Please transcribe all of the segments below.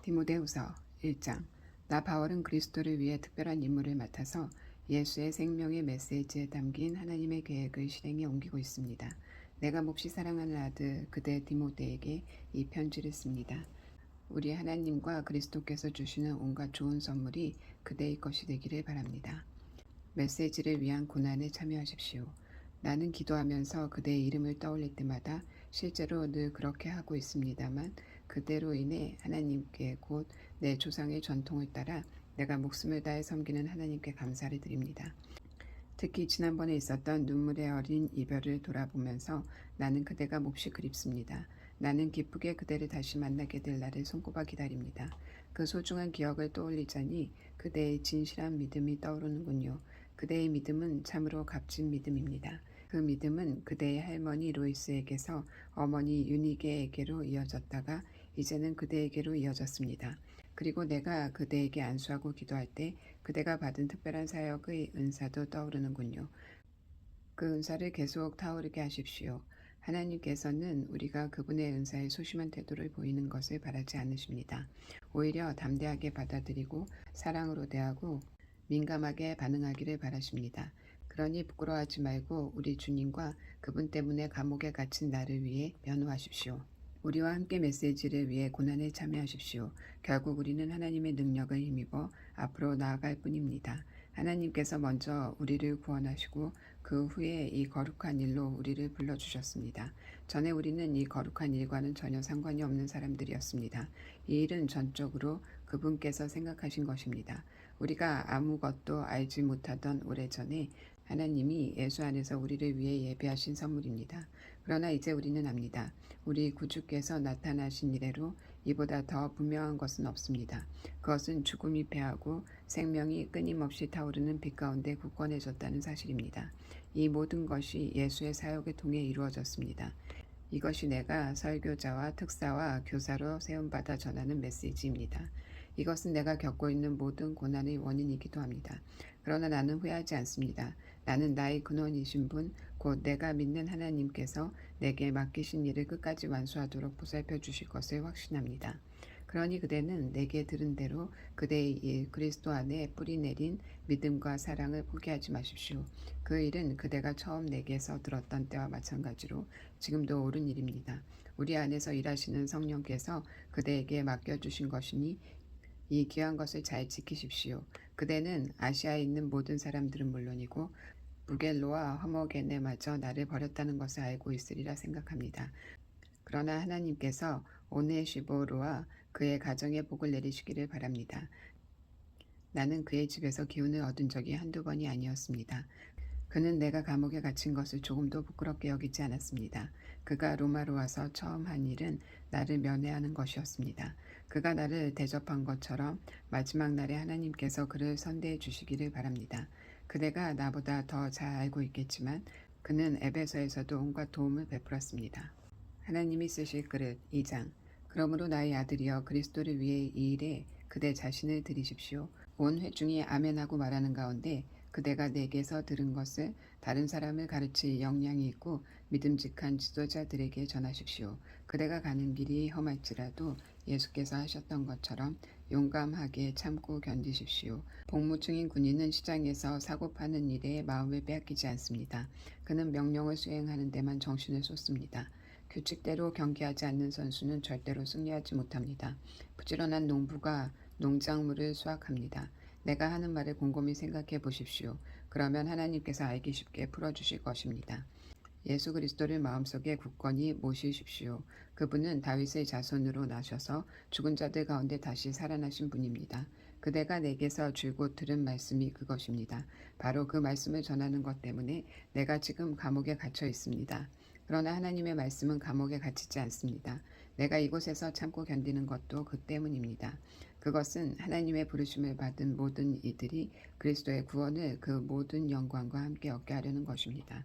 디모데후서 1장. 나 바울은 그리스도를 위해 특별한 임무를 맡아서 예수의 생명의 메시지에 담긴 하나님의 계획을 실행에 옮기고 있습니다. 내가 몹시 사랑하는 아들 그대 디모데에게 이 편지를 씁니다. 우리 하나님과 그리스도께서 주시는 온갖 좋은 선물이 그대의 것이 되기를 바랍니다. 메시지를 위한 고난에 참여하십시오. 나는 기도하면서 그대의 이름을 떠올릴 때마다 실제로 늘 그렇게 하고 있습니다만 그대로 인해 하나님께 곧 내 조상의 전통을 따라 내가 목숨을 다해 섬기는 하나님께 감사를 드립니다. 특히 지난번에 있었던 눈물의 어린 이별을 돌아보면서 나는 그대가 몹시 그립습니다. 나는 기쁘게 그대를 다시 만나게 될 날을 손꼽아 기다립니다. 그 소중한 기억을 떠올리자니 그대의 진실한 믿음이 떠오르는군요. 그대의 믿음은 참으로 값진 믿음입니다. 그 믿음은 그대의 할머니 로이스에게서 어머니 유니게에게로 이어졌다가 이제는 그대에게로 이어졌습니다. 그리고 내가 그대에게 안수하고 기도할 때 그대가 받은 특별한 사역의 은사도 떠오르는군요. 그 은사를 계속 타오르게 하십시오. 하나님께서는 우리가 그분의 은사에 소심한 태도를 보이는 것을 바라지 않으십니다. 오히려 담대하게 받아들이고 사랑으로 대하고 민감하게 반응하기를 바라십니다. 그러니 부끄러워하지 말고 우리 주님과 그분 때문에 감옥에 갇힌 나를 위해 변호하십시오. 우리와 함께 메시지를 위해 고난에 참여하십시오. 결국 우리는 하나님의 능력을 힘입어 앞으로 나아갈 뿐입니다. 하나님께서 먼저 우리를 구원하시고 그 후에 이 거룩한 일로 우리를 불러주셨습니다. 전에 우리는 이 거룩한 일과는 전혀 상관이 없는 사람들이었습니다. 이 일은 전적으로 그분께서 생각하신 것입니다. 우리가 아무것도 알지 못하던 오래전에 하나님이 예수 안에서 우리를 위해 예배하신 선물입니다. 그러나 이제 우리는 압니다. 우리 구주께서 나타나신 이래로 이보다 더 분명한 것은 없습니다. 그것은 죽음이 패하고 생명이 끊임없이 타오르는 빛 가운데 굳건해졌다는 사실입니다. 이 모든 것이 예수의 사역을 통해 이루어졌습니다. 이것이 내가 설교자와 특사와 교사로 세움받아 전하는 메시지입니다. 이것은 내가 겪고 있는 모든 고난의 원인이기도 합니다. 그러나 나는 후회하지 않습니다. 나는 나의 근원이신 분, 곧 내가 믿는 하나님께서 내게 맡기신 일을 끝까지 완수하도록 보살펴 주실 것을 확신합니다. 그러니 그대는 내게 들은 대로 그대의 일, 그리스도 안에 뿌리 내린 믿음과 사랑을 포기하지 마십시오. 그 일은 그대가 처음 내게서 들었던 때와 마찬가지로 지금도 옳은 일입니다. 우리 안에서 일하시는 성령께서 그대에게 맡겨주신 것이니 이 귀한 것을 잘 지키십시오. 그대는 아시아에 있는 모든 사람들은 물론이고 부겔로와 허머겐에마저 나를 버렸다는 것을 알고 있으리라 생각합니다. 그러나 하나님께서 오네시보로와 그의 가정에 복을 내리시기를 바랍니다. 나는 그의 집에서 기운을 얻은 적이 한두 번이 아니었습니다. 그는 내가 감옥에 갇힌 것을 조금도 부끄럽게 여기지 않았습니다. 그가 로마로 와서 처음 한 일은 나를 면회하는 것이었습니다. 그가 나를 대접한 것처럼 마지막 날에 하나님께서 그를 선대해 주시기를 바랍니다. 그대가 나보다 더 잘 알고 있겠지만 그는 에베소에서도 온갖 도움을 베풀었습니다. 하나님이 쓰실 그릇 2장. 그러므로 나의 아들이여 그리스도를 위해 이 일에 그대 자신을 드리십시오. 온 회중이 아멘하고 말하는 가운데 그대가 내게서 들은 것을 다른 사람을 가르칠 역량이 있고 믿음직한 지도자들에게 전하십시오. 그대가 가는 길이 험할지라도 예수께서 하셨던 것처럼 용감하게 참고 견디십시오. 복무중인 군인은 시장에서 사고 파는 일에 마음을 빼앗기지 않습니다. 그는 명령을 수행하는 데만 정신을 쏟습니다. 규칙대로 경기하지 않는 선수는 절대로 승리하지 못합니다. 부지런한 농부가 농작물을 수확합니다. 내가 하는 말을 곰곰이 생각해 보십시오. 그러면 하나님께서 알기 쉽게 풀어주실 것입니다. 예수 그리스도를 마음속에 굳건히 모시십시오. 그분은 다윗의 자손으로 나셔서 죽은 자들 가운데 다시 살아나신 분입니다. 그대가 내게서 줄곧 들은 말씀이 그것입니다. 바로 그 말씀을 전하는 것 때문에 내가 지금 감옥에 갇혀 있습니다. 그러나 하나님의 말씀은 감옥에 갇히지 않습니다. 내가 이곳에서 참고 견디는 것도 그 때문입니다. 그것은 하나님의 부르심을 받은 모든 이들이 그리스도의 구원을 그 모든 영광과 함께 얻게 하려는 것입니다.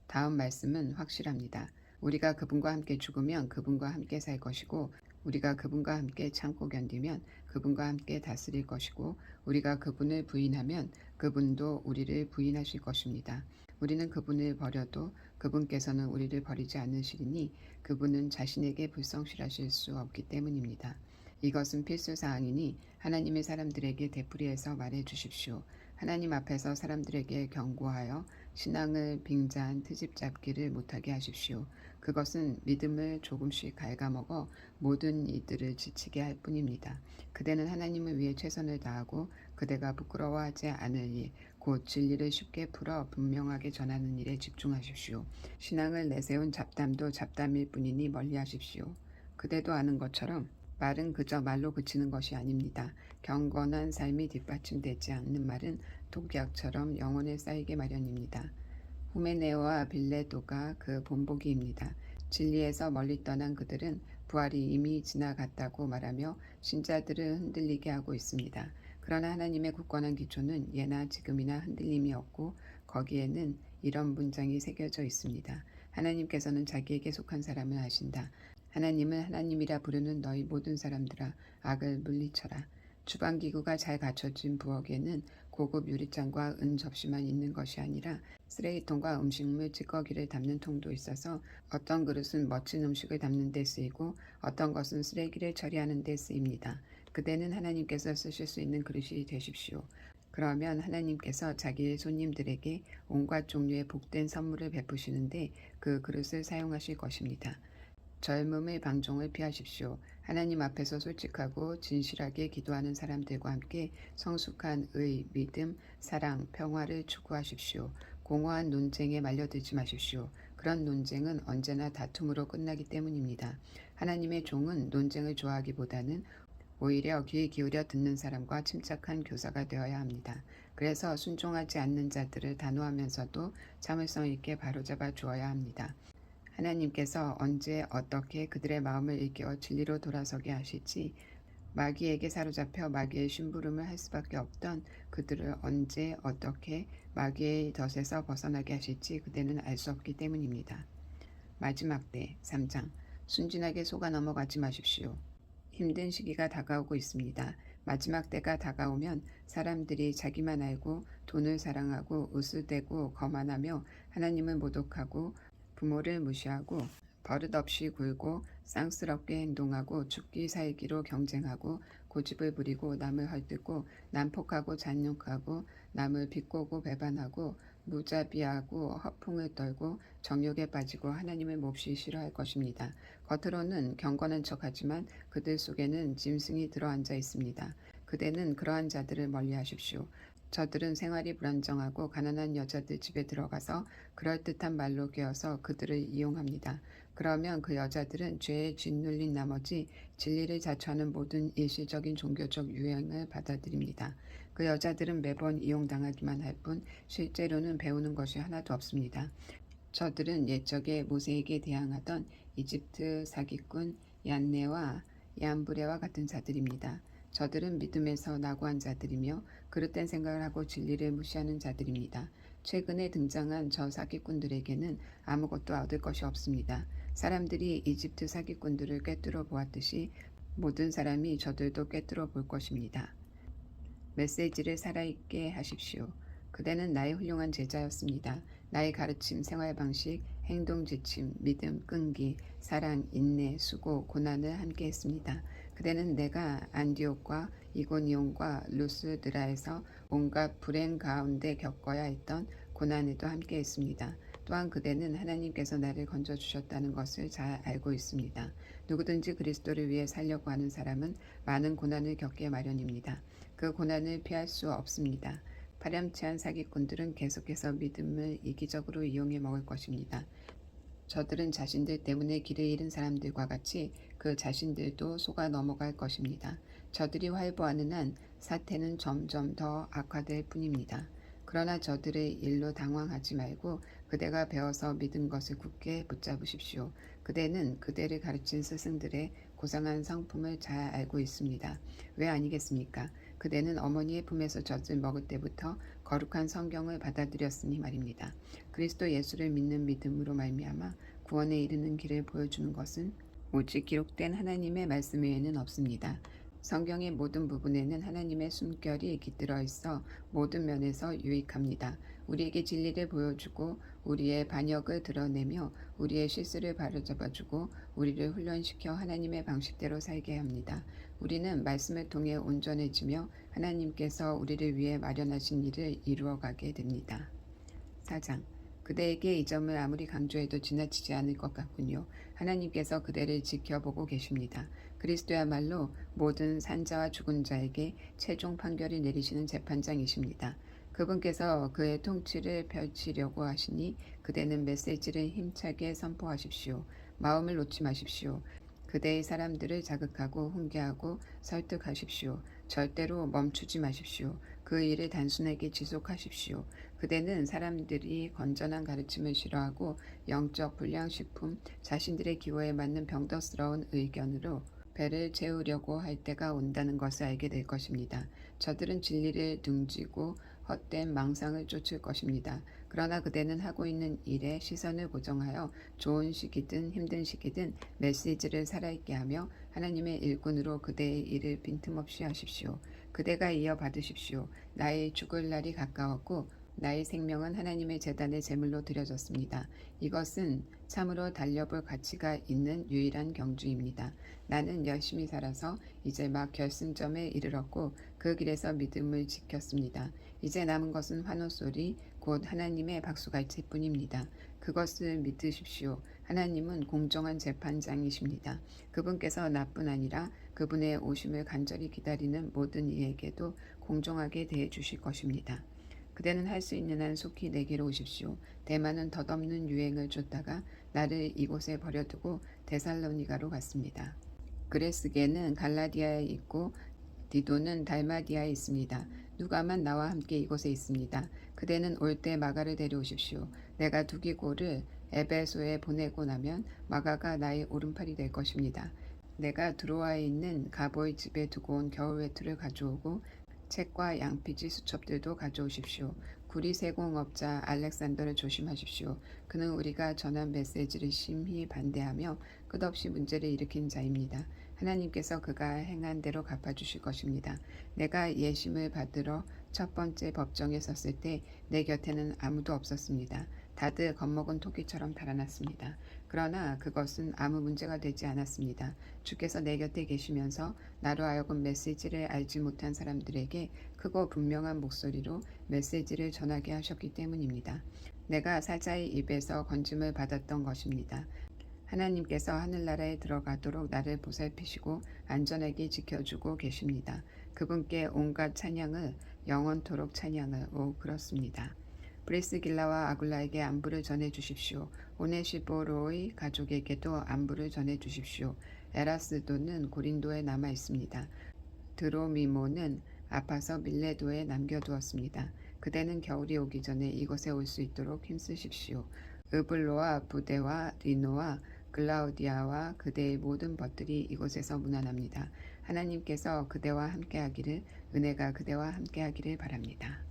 다음 말씀은 확실합니다. 우리가 그분과 함께 죽으면 그분과 함께 살 것이고 우리가 그분과 함께 참고 견디면 그분과 함께 다스릴 것이고 우리가 그분을 부인하면 그분도 우리를 부인하실 것입니다. 우리는 그분을 버려도 그분께서는 우리를 버리지 않으시리니 그분은 자신에게 불성실하실 수 없기 때문입니다. 이것은 필수 사항이니 하나님의 사람들에게 되풀이해서 말해 주십시오. 하나님 앞에서 사람들에게 경고하여 신앙을 빙자한 트집 잡기를 못하게 하십시오. 그것은 믿음을 조금씩 갉아먹어 모든 이들을 지치게 할 뿐입니다. 그대는 하나님을 위해 최선을 다하고 그대가 부끄러워하지 않을 일, 곧 진리를 쉽게 풀어 분명하게 전하는 일에 집중하십시오. 신앙을 내세운 잡담도 잡담일 뿐이니 멀리하십시오. 그대도 아는 것처럼 말은 그저 말로 그치는 것이 아닙니다. 경건한 삶이 뒷받침되지 않는 말은 독약처럼 영혼에 쌓이게 마련입니다. 후메네오와 빌레도가 그 본보기입니다. 진리에서 멀리 떠난 그들은 부활이 이미 지나갔다고 말하며 신자들을 흔들리게 하고 있습니다. 그러나 하나님의 굳건한 기초는 예나 지금이나 흔들림이 없고 거기에는 이런 문장이 새겨져 있습니다. 하나님께서는 자기에게 속한 사람을 아신다. 하나님은 하나님이라 부르는 너희 모든 사람들아 악을 물리쳐라. 주방기구가 잘 갖춰진 부엌에는 고급 유리잔과 은 접시만 있는 것이 아니라 쓰레기통과 음식물 찌꺼기를 담는 통도 있어서 어떤 그릇은 멋진 음식을 담는 데 쓰이고 어떤 것은 쓰레기를 처리하는 데 쓰입니다. 그대는 하나님께서 쓰실 수 있는 그릇이 되십시오. 그러면 하나님께서 자기의 손님들에게 온갖 종류의 복된 선물을 베푸시는데 그 그릇을 사용하실 것입니다. 젊음의 방종을 피하십시오. 하나님 앞에서 솔직하고 진실하게 기도하는 사람들과 함께 성숙한 의, 믿음, 사랑, 평화를 추구하십시오. 공허한 논쟁에 말려들지 마십시오. 그런 논쟁은 언제나 다툼으로 끝나기 때문입니다. 하나님의 종은 논쟁을 좋아하기보다는 오히려 귀 기울여 듣는 사람과 침착한 교사가 되어야 합니다. 그래서 순종하지 않는 자들을 단호하면서도 참을성 있게 바로잡아 주어야 합니다. 하나님께서 언제 어떻게 그들의 마음을 일깨워 진리로 돌아서게 하실지, 마귀에게 사로잡혀 마귀의 심부름을 할 수밖에 없던 그들을 언제 어떻게 마귀의 덫에서 벗어나게 하실지 그대는 알 수 없기 때문입니다. 마지막 때 3장. 순진하게 속아 넘어가지 마십시오. 힘든 시기가 다가오고 있습니다. 마지막 때가 다가오면 사람들이 자기만 알고 돈을 사랑하고 으스대고 거만하며 하나님을 모독하고 부모를 무시하고 버릇없이 굴고 쌍스럽게 행동하고 죽기 살기로 경쟁하고 고집을 부리고 남을 헐뜯고 난폭하고 잔혹하고 남을 비꼬고 배반하고 무자비하고 허풍을 떨고 정욕에 빠지고 하나님을 몹시 싫어할 것입니다. 겉으로는 경건한 척하지만 그들 속에는 짐승이 들어앉아 있습니다. 그대는 그러한 자들을 멀리하십시오. 저들은 생활이 불안정하고 가난한 여자들 집에 들어가서 그럴듯한 말로 꿰어서 그들을 이용합니다. 그러면 그 여자들은 죄에 짓눌린 나머지 진리를 자처하는 모든 일시적인 종교적 유행을 받아들입니다. 그 여자들은 매번 이용당하기만 할 뿐 실제로는 배우는 것이 하나도 없습니다. 저들은 옛적에 모세에게 대항하던 이집트 사기꾼 얀네와 얀브레와 같은 자들입니다. 저들은 믿음에서 낙오한 자들이며 그릇된 생각을 하고 진리를 무시하는 자들입니다. 최근에 등장한 저 사기꾼들에게는 아무것도 얻을 것이 없습니다. 사람들이 이집트 사기꾼들을 꿰뚫어 보았듯이 모든 사람이 저들도 꿰뚫어 볼 것입니다. 메시지를 살아있게 하십시오. 그대는 나의 훌륭한 제자였습니다. 나의 가르침, 생활 방식, 행동 지침, 믿음, 끈기, 사랑, 인내, 수고, 고난을 함께 했습니다. 그대는 내가 안디옥과 이고니온과 루스드라에서 온갖 불행 가운데 겪어야 했던 고난에도 함께 했습니다. 또한 그대는 하나님께서 나를 건져주셨다는 것을 잘 알고 있습니다. 누구든지 그리스도를 위해 살려고 하는 사람은 많은 고난을 겪게 마련입니다. 그 고난을 피할 수 없습니다. 파렴치한 사기꾼들은 계속해서 믿음을 이기적으로 이용해 먹을 것입니다. 저들은 자신들 때문에 길을 잃은 사람들과 같이 그 자신들도 속아 넘어갈 것입니다. 저들이 활보하는 한 사태는 점점 더 악화될 뿐입니다. 그러나 저들의 일로 당황하지 말고 그대가 배워서 믿은 것을 굳게 붙잡으십시오. 그대는 그대를 가르친 스승들의 고상한 성품을 잘 알고 있습니다. 왜 아니겠습니까? 그대는 어머니의 품에서 젖을 먹을 때부터 거룩한 성경을 받아들였으니 말입니다. 그리스도 예수를 믿는 믿음으로 말미암아 구원에 이르는 길을 보여주는 것은 오직 기록된 하나님의 말씀 외에는 없습니다. 성경의 모든 부분에는 하나님의 숨결이 깃들어 있어 모든 면에서 유익합니다. 우리에게 진리를 보여주고 우리의 반역을 드러내며 우리의 실수를 바로잡아주고 우리를 훈련시켜 하나님의 방식대로 살게 합니다. 우리는 말씀을 통해 온전해지며 하나님께서 우리를 위해 마련하신 일을 이루어가게 됩니다. 4장. 그대에게 이 점을 아무리 강조해도 지나치지 않을 것 같군요. 하나님께서 그대를 지켜보고 계십니다. 그리스도야말로 모든 산자와 죽은 자에게 최종 판결을 내리시는 재판장이십니다. 그분께서 그의 통치를 펼치려고 하시니 그대는 메시지를 힘차게 선포하십시오. 마음을 놓지 마십시오. 그대의 사람들을 자극하고 훈계하고 설득하십시오. 절대로 멈추지 마십시오. 그 일을 단순하게 지속하십시오. 그대는 사람들이 건전한 가르침을 싫어하고 영적 불량식품, 자신들의 기호에 맞는 병더스러운 의견으로 배를 채우려고 할 때가 온다는 것을 알게 될 것입니다. 저들은 진리를 등지고 헛된 망상을 쫓을 것입니다. 그러나 그대는 하고 있는 일에 시선을 고정하여 좋은 시기든 힘든 시기든 메시지를 살아있게 하며 하나님의 일꾼으로 그대의 일을 빈틈없이 하십시오. 그대가 이어받으십시오. 나의 죽을 날이 가까웠고 나의 생명은 하나님의 제단의 제물로 드려졌습니다. 이것은 참으로 달려볼 가치가 있는 유일한 경주입니다. 나는 열심히 살아서 이제 막 결승점에 이르렀고 그 길에서 믿음을 지켰습니다. 이제 남은 것은 환호소리 곧 하나님의 박수갈채 뿐입니다. 그것을 믿으십시오. 하나님은 공정한 재판장이십니다. 그분께서 나뿐 아니라 그분의 오심을 간절히 기다리는 모든 이에게도 공정하게 대해 주실 것입니다. 그대는 할 수 있는 한 속히 내게로 오십시오. 대만은 덧없는 유행을 쫓다가 나를 이곳에 버려두고 데살로니가로 갔습니다. 그레스게는 갈라디아에 있고 디도는 달마디아에 있습니다. 누가만 나와 함께 이곳에 있습니다. 그대는 올 때 마가를 데려오십시오. 내가 두기고를 에베소에 보내고 나면 마가가 나의 오른팔이 될 것입니다. 내가 드로아에 있는 가보의 집에 두고 온 겨울 외투를 가져오고 책과 양피지 수첩들도 가져오십시오. 구리세공업자 알렉산더를 조심하십시오. 그는 우리가 전한 메시지를 심히 반대하며 끝없이 문제를 일으킨 자입니다. 하나님께서 그가 행한 대로 갚아주실 것입니다. 내가 예심을 받으러 첫 번째 법정에 섰을 때 내 곁에는 아무도 없었습니다. 다들 겁먹은 토끼처럼 달아났습니다. 그러나 그것은 아무 문제가 되지 않았습니다. 주께서 내 곁에 계시면서 나로 하여금 메시지를 알지 못한 사람들에게 크고 분명한 목소리로 메시지를 전하게 하셨기 때문입니다. 내가 사자의 입에서 건짐을 받았던 것입니다. 하나님께서 하늘나라에 들어가도록 나를 보살피시고 안전하게 지켜주고 계십니다. 그분께 온갖 찬양을 영원토록 찬양을 그렇습니다. 브리스길라와 아굴라에게 안부를 전해 주십시오. 오네시포로의 가족에게도 안부를 전해 주십시오. 에라스도는 고린도에 남아 있습니다. 드로미모는 아파서 밀레도에 남겨두었습니다. 그대는 겨울이 오기 전에 이곳에 올 수 있도록 힘쓰십시오. 으블로와 부데와 리노와 글라우디아와 그대의 모든 벗들이 이곳에서 문안합니다. 하나님께서 그대와 함께하기를, 은혜가 그대와 함께하기를 바랍니다.